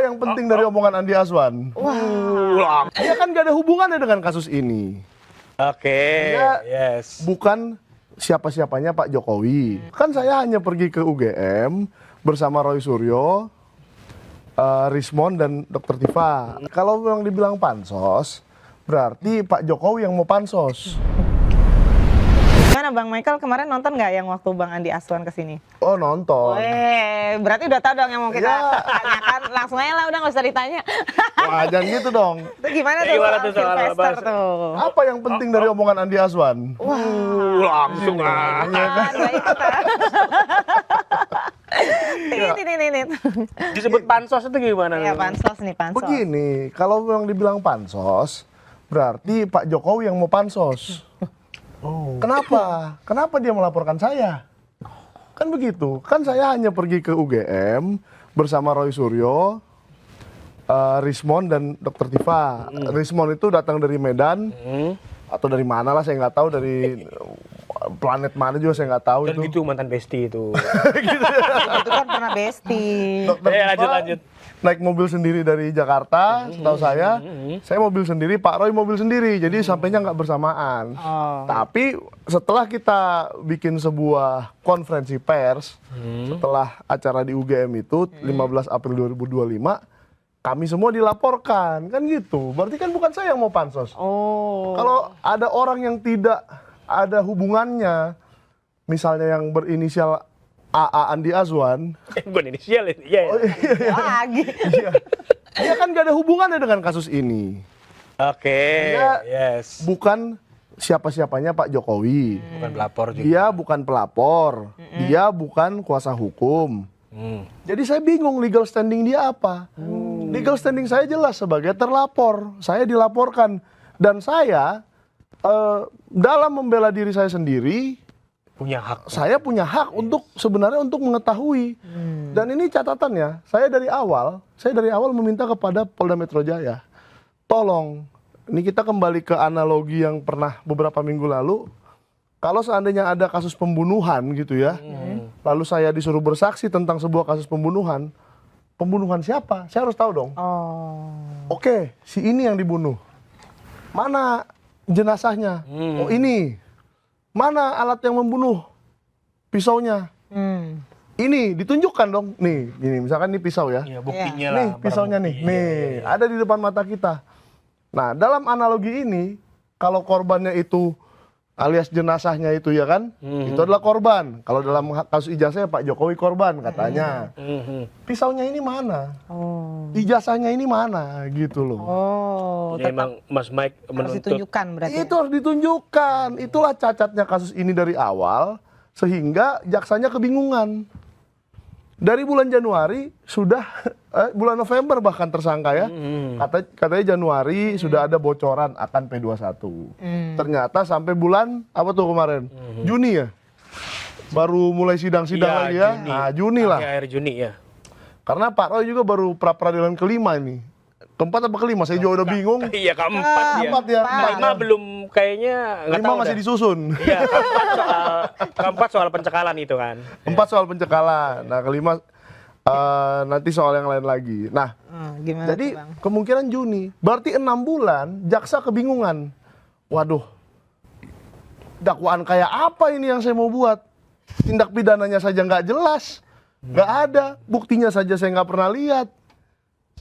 yang penting dari omongan Andi Azwan? Wah. Dia kan gak ada hubungannya dengan kasus ini. Oke. Dia Yes. bukan siapa-siapanya Pak Jokowi. Kan saya hanya pergi ke UGM bersama Roy Suryo, Rismon dan Dr. Tifa. Kalau memang dibilang pansos, berarti Pak Jokowi yang mau pansos. Gimana Bang Michael kemarin nonton nggak yang waktu Bang Andi Azwan kesini? Oh nonton. Berarti udah tahu dong yang mau kita Ya. tanyakan. Langsung aja lah, udah nggak usah ditanya. Wah jangan gitu dong. Itu gimana tuh Gimana soal tuh soal Sylvester apa? tuh? Apa yang penting dari omongan Andi Azwan? Langsung ah. Ini. Disebut pansos itu gimana? Ya pansos nih, pansos. Begini, kalau memang dibilang pansos, berarti Pak Jokowi yang mau pansos. Kenapa? Kenapa dia melaporkan saya? Kan begitu. Kan saya hanya pergi ke UGM bersama Roy Suryo, Rismon dan Dr. Tifa. Rismon itu datang dari Medan atau dari mana lah saya nggak tahu, dari planet mana juga saya nggak tahu Dan itu. gitu mantan bestie itu. Itu kan pernah bestie. Dr. Tifa lanjut. naik mobil sendiri dari Jakarta, setahu saya mobil sendiri, Pak Roy mobil sendiri, jadi sampainya nggak bersamaan. Tapi setelah kita bikin sebuah konferensi pers, setelah acara di UGM itu 15 April 2025, kami semua dilaporkan, kan gitu. Berarti kan bukan saya yang mau pansos. Kalau ada orang yang tidak ada hubungannya, misalnya yang berinisial AA Andi Azwan, Bukan inisial ya. Iya. Lagi. dia kan gak ada hubungannya dengan kasus ini. Oke. Dia Yes. bukan siapa-siapanya Pak Jokowi. Bukan pelapor juga. Dia bukan pelapor. Dia bukan kuasa hukum. Jadi saya bingung legal standing dia apa. Legal standing saya jelas sebagai terlapor. Saya dilaporkan. Dan saya dalam membela diri saya sendiri, Punya hak. saya punya hak untuk sebenarnya untuk mengetahui. Dan ini catatannya, saya dari awal meminta kepada Polda Metro Jaya, tolong, ini kita kembali ke analogi yang pernah beberapa minggu lalu, kalau seandainya ada kasus pembunuhan gitu ya, lalu saya disuruh bersaksi tentang sebuah kasus pembunuhan, pembunuhan siapa? Saya harus tahu dong. Oke, si ini yang dibunuh. Mana jenazahnya? Oh ini. Mana alat yang membunuh? Pisaunya. Ini ditunjukkan dong. Nih, gini misalkan ini pisau ya. Iya, buktinya lah. Nih pisaunya nih. Nih, ada di depan mata kita. Nah, dalam analogi ini, kalau korbannya itu alias jenazahnya itu ya kan, itu adalah korban. Kalau dalam kasus ijazahnya Pak Jokowi korban katanya. Pisaunya ini mana? Ijazahnya ini mana? Gitu loh. Ini emang Mas Mike Harus menuntut. ditunjukkan berarti. Itu harus ditunjukkan. Itulah cacatnya kasus ini dari awal, sehingga jaksanya kebingungan. Dari bulan Januari sudah, bulan November bahkan tersangka ya, katanya Januari sudah ada bocoran akan P21. Ternyata sampai bulan, apa tuh kemarin? Juni ya? Baru mulai sidang-sidang Iya, lagi ya? Juni. Nah Juni lah. Akhir Juni ya. Karena Pak Roy juga baru pra-peradilan kelima ini. Keempat apa kelima? Saya juga udah bingung. Iya, keempat ya. Keempat ya. Lima belum kayaknya nggak Lima tahu masih dah. disusun. Iya, keempat soal pencekalan itu kan. Empat soal pencekalan. Nah kelima nanti soal yang lain lagi. Nah Gimana jadi tuh, Bang? kemungkinan Juni. Berarti 6 bulan jaksa kebingungan. Waduh, dakwaan kayak apa ini yang saya mau buat? Tindak pidananya saja nggak jelas, nggak ada. Buktinya saja saya nggak pernah lihat.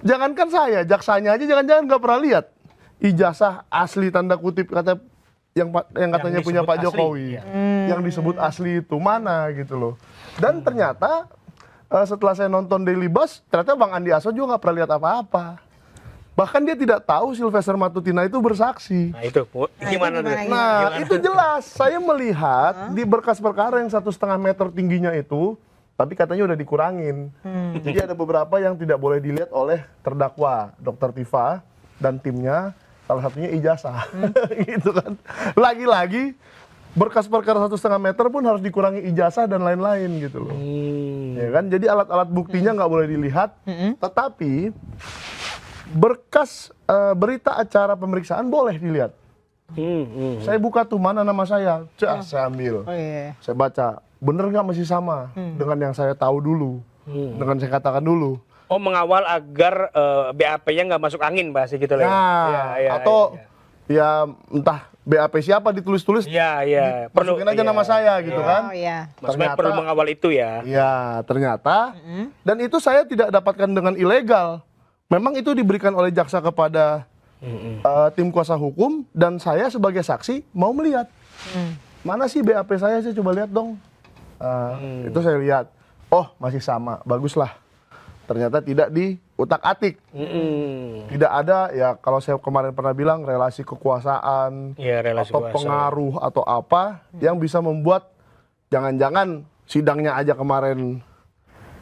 Jangankan saya, jaksanya aja jangan-jangan nggak pernah lihat ijazah asli tanda kutip kata yang katanya Yang punya disebut Pak asli, Jokowi, iya. yang disebut asli itu mana gitu loh. Dan ternyata setelah saya nonton Daily Buzz, ternyata Bang Andi Azwan juga nggak pernah lihat apa-apa. Bahkan dia tidak tahu Sylvester Matutina itu bersaksi. Nah itu gimana tuh? Nah, itu jelas. Saya melihat di berkas perkara yang 1,5 meter tingginya itu, tapi katanya udah dikurangin. Jadi ada beberapa yang tidak boleh dilihat oleh terdakwa, Dr. Tifa dan timnya, salah satunya ijazah. Gitu kan. Lagi-lagi berkas perkara 1,5 meter pun harus dikurangi ijazah dan lain-lain gitu loh. Ya kan? Jadi alat-alat buktinya nggak boleh dilihat, tetapi berkas berita acara pemeriksaan boleh dilihat. Saya buka tuh mana nama saya, saya ambil, saya baca, bener nggak masih sama dengan yang saya tahu dulu, dengan saya katakan dulu. Oh, mengawal agar BAP-nya nggak masuk angin, bahasa gitu lah. Nah, atau ya entah BAP siapa ditulis-tulis, Iya. masukin aja nama saya gitu kan. Oh iya. Maksudnya perlu mengawal itu ya. Iya, ternyata. Dan itu saya tidak dapatkan dengan ilegal. Memang itu diberikan oleh jaksa kepada tim kuasa hukum, dan saya sebagai saksi mau melihat. Mana sih BAP saya coba lihat dong. Itu saya lihat. Oh, masih sama, baguslah. Ternyata tidak diutak-atik. Tidak ada, ya kalau saya kemarin pernah bilang, relasi kekuasaan, relasi atau kuasa. pengaruh atau apa yang bisa membuat jangan-jangan sidangnya aja kemarin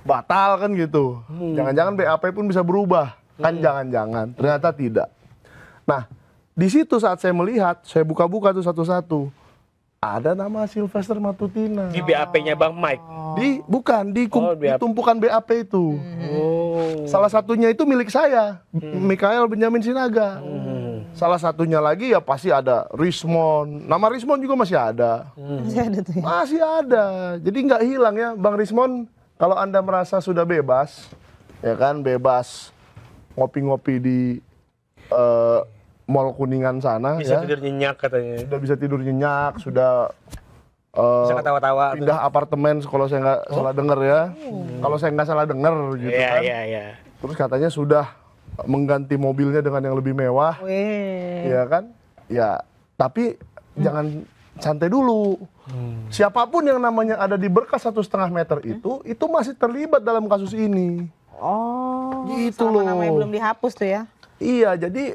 batal kan gitu. Jangan-jangan BAP pun bisa berubah. Kan jangan-jangan. Ternyata tidak. Nah, di situ saat saya melihat, saya buka-buka tuh satu-satu. Ada nama Sylvester Matutina. Di BAP-nya Bang Mike. Bukan, di BAP. tumpukan BAP itu. Salah satunya itu milik saya, Mikael Benjamin Sinaga. Salah satunya lagi ya pasti ada Rismon. Nama Rismon juga masih ada. Masih ada tuh ya. Masih ada. Jadi nggak hilang ya, Bang Rismon. Kalau Anda merasa sudah bebas, ya kan, bebas ngopi-ngopi di Mall Kuningan sana, Bisa ya. tidur nyenyak katanya. Sudah bisa tidur nyenyak, sudah Bisa ketawa-tawa. pindah apartemen kalau saya nggak salah dengar ya. Kalau saya nggak salah dengar gitu kan. Iya. Terus katanya sudah mengganti mobilnya dengan yang lebih mewah, Wih. ya kan? Ya, tapi jangan santai dulu. Siapapun yang namanya ada di berkas 1,5 meter itu masih terlibat dalam kasus ini. Oh, Gitu selama loh. namanya belum dihapus tuh ya. Iya, jadi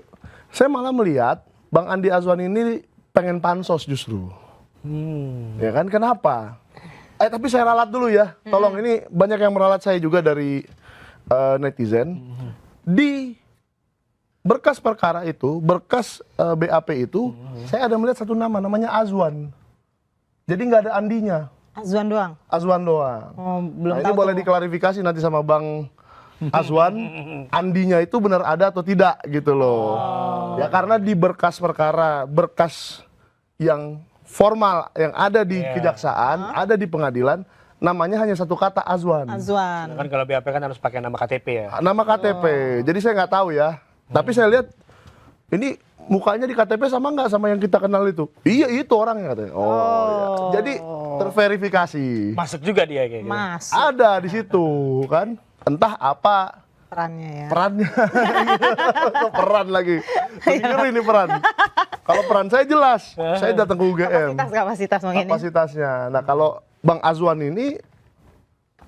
saya malah melihat Bang Andi Azwan ini pengen pansos justru. Ya kan, kenapa? Tapi saya ralat dulu ya. Tolong, ini banyak yang meralat saya juga dari netizen. Di berkas perkara itu, berkas BAP itu, saya ada melihat satu nama, namanya Azwan. Jadi nggak ada Andinya, Azwan doang. Azwan doang. Oh, belum Nah, tahu ini boleh tuh. diklarifikasi nanti sama Bang Azwan, Andinya itu benar ada atau tidak gitu loh. Ya karena di berkas perkara, berkas yang formal yang ada di kejaksaan, ada di pengadilan, namanya hanya satu kata, Azwan. Azwan. Kan kalau BAP kan harus pakai nama KTP ya. Nama KTP. Jadi saya nggak tahu ya. Tapi saya lihat ini mukanya di KTP sama nggak sama yang kita kenal itu? Iya, itu orangnya katanya. Oh, iya. Jadi terverifikasi. Masuk juga dia kayak gitu. Mas Ada di situ kan. Entah apa perannya ya. perannya. Peran lagi. Lebih ngeri ini peran. Kalau peran saya jelas. Saya datang ke UGM. Kapasitas mungkin. Kapasitasnya. Nah, kalau Bang Azwan ini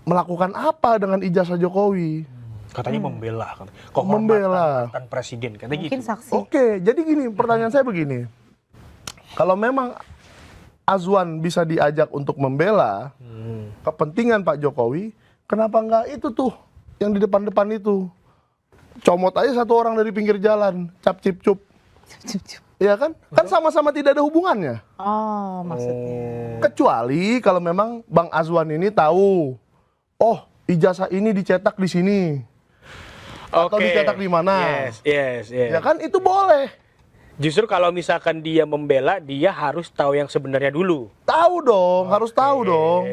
melakukan apa dengan ijazah Jokowi? Katanya membela kan. Membela. Mantan presiden katanya Mungkin gitu. saksi. Oke, jadi gini, pertanyaan saya begini. Kalau memang Azwan bisa diajak untuk membela kepentingan Pak Jokowi, kenapa nggak itu tuh yang di depan-depan itu? Comot aja satu orang dari pinggir jalan, cap cip cup. Cup, cup. Iya kan? Kan sama-sama tidak ada hubungannya. Oh, maksudnya. Kecuali kalau memang Bang Azwan ini tahu, oh ijazah ini dicetak di sini. Atau dicetak di mana. Yes. Ya kan, itu boleh. Justru kalau misalkan dia membela, dia harus tahu yang sebenarnya dulu. Tahu dong, harus tahu dong.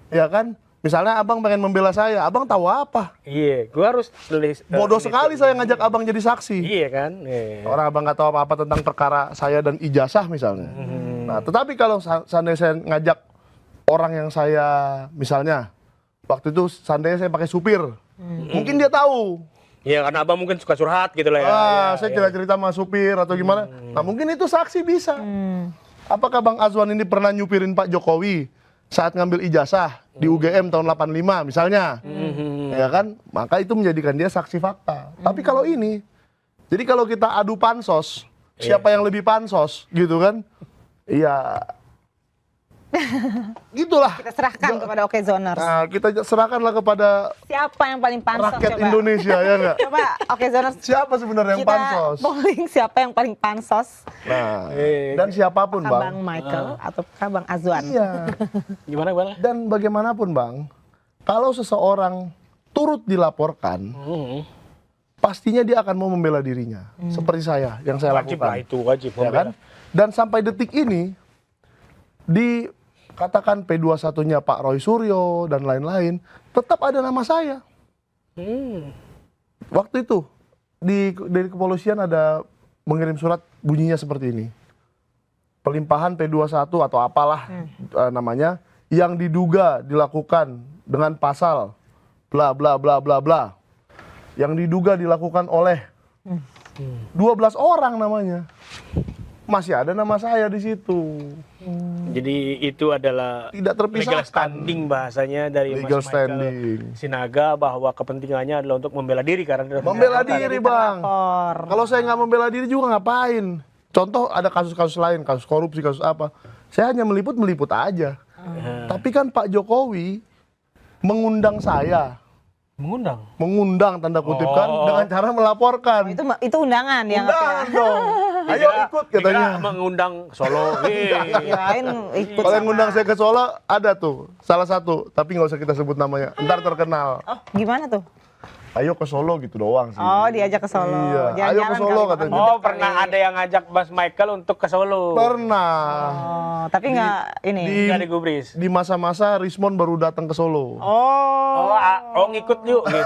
Ya kan? Misalnya abang pengen membela saya, abang tahu apa? Iya, gua harus Bodoh sekali saya ngajak abang jadi saksi. Iya kan? Iya. Orang abang nggak tahu apa-apa tentang perkara saya dan ijazah misalnya. Nah, tetapi kalau seandainya saya ngajak orang yang saya, misalnya, waktu itu seandainya saya pakai supir, mungkin dia tahu. Iya, karena abang mungkin suka curhat gitu lah ya. Saya cerita sama supir atau gimana. Nah, mungkin itu saksi bisa. Apakah Bang Azwan ini pernah nyupirin Pak Jokowi saat ngambil ijazah di UGM tahun 85 misalnya? Ya kan? Maka itu menjadikan dia saksi fakta. Tapi kalau ini, jadi kalau kita adu pansos, siapa yang lebih pansos gitu kan? Iya. Gitulah. Kita serahkan kepada Okezoners. Nah, kita serahkanlah kepada Siapa yang paling pansos? rakyat coba? Indonesia, ya nggak? Coba Okezoners. Siapa sebenarnya yang Kita pansos? polling siapa yang paling pansos? Nah, dan siapapun, Apakah Bang. Bang Michael ataukah Bang Azwan? Iya. Gimana? Dan bagaimanapun, Bang, kalau seseorang turut dilaporkan, pastinya dia akan mau membela dirinya. Seperti saya, yang saya Wajib lakukan. lah itu, wajib. Ya kan? Dan sampai detik ini, dikatakan P21-nya Pak Roy Suryo dan lain-lain, tetap ada nama saya. Waktu itu dari kepolisian ada mengirim surat bunyinya seperti ini. Pelimpahan P21 atau apalah namanya yang diduga dilakukan dengan pasal bla bla bla bla bla. Yang diduga dilakukan oleh 12 orang namanya. Masih ada nama saya di situ. Jadi itu adalah Tidak terpisahkan. legal standing bahasanya dari Legal Mas Michael standing. Sinaga, bahwa kepentingannya adalah untuk membela diri karena dia Membela sudah diri, Bang. Lapor. Kalau saya nggak membela diri juga ngapain? Contoh ada kasus-kasus lain, kasus korupsi, kasus apa. Saya hanya meliput aja. Tapi kan Pak Jokowi mengundang saya. Mengundang tanda kutip kan dengan cara melaporkan. Itu undangan yang Undangan dong. Ayo ikut katanya. mengundang Solo. kirain ikut Kalau yang sama- ngundang saya ke Solo ada tuh salah satu, tapi nggak usah kita sebut namanya. Ntar terkenal. Oh, gimana tuh? Ayo ke Solo gitu doang sih. Oh, diajak ke Solo. Iya, ayo ke Solo kali, katanya. makan Oh, gudeg pernah kali. ada yang ngajak Mas Michael untuk ke Solo. Pernah. Oh, tapi nggak ini. Nggak digubris. Di masa-masa Rismon baru datang ke Solo. Oh, ngikut yuk gitu.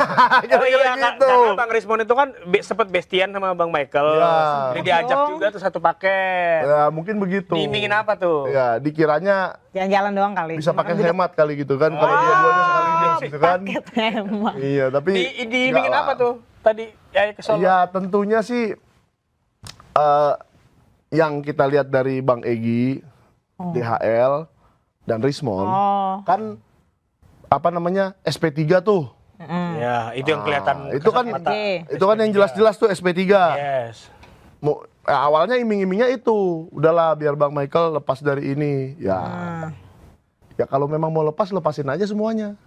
Kira-kira gitu. Karena Bang Rismon itu kan sempat bestian sama Bang Michael. Ya. Jadi diajak Dong. juga tuh satu paket. Ya mungkin begitu. Diimingin apa tuh? Ya dikiranya Jalan-jalan doang kali. bisa pakai hemat kali gitu kan. Kalau dua-duanya sekaligus gitu kan. Paket hemat. Iya tapi Diimingin nggak apa lah. tuh? Tadi ya ke Solo. Ya tentunya sih yang kita lihat dari Bang Egy, DHL dan Rismon Oh. kan apa namanya SP3 tuh. Ya, itu yang kelihatan. Itu kan kasat mata. itu kan yang jelas-jelas tuh SP3. Yes. Awalnya iming-imingnya itu, udahlah biar Bang Michael lepas dari ini. Ya. Ya kalau memang mau lepasin aja semuanya.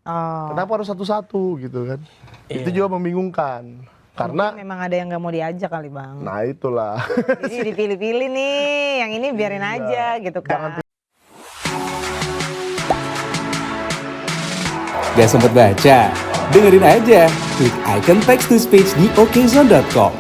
Oh. Kenapa harus satu-satu gitu kan? Itu juga membingungkan. Karena Memang ada yang nggak mau diajak kali, Bang. nah itulah. Jadi dipilih-pilih nih, yang ini biarin aja gitu kan. Gak sempet baca? Dengerin aja, klik icon text to speech di okezone.com.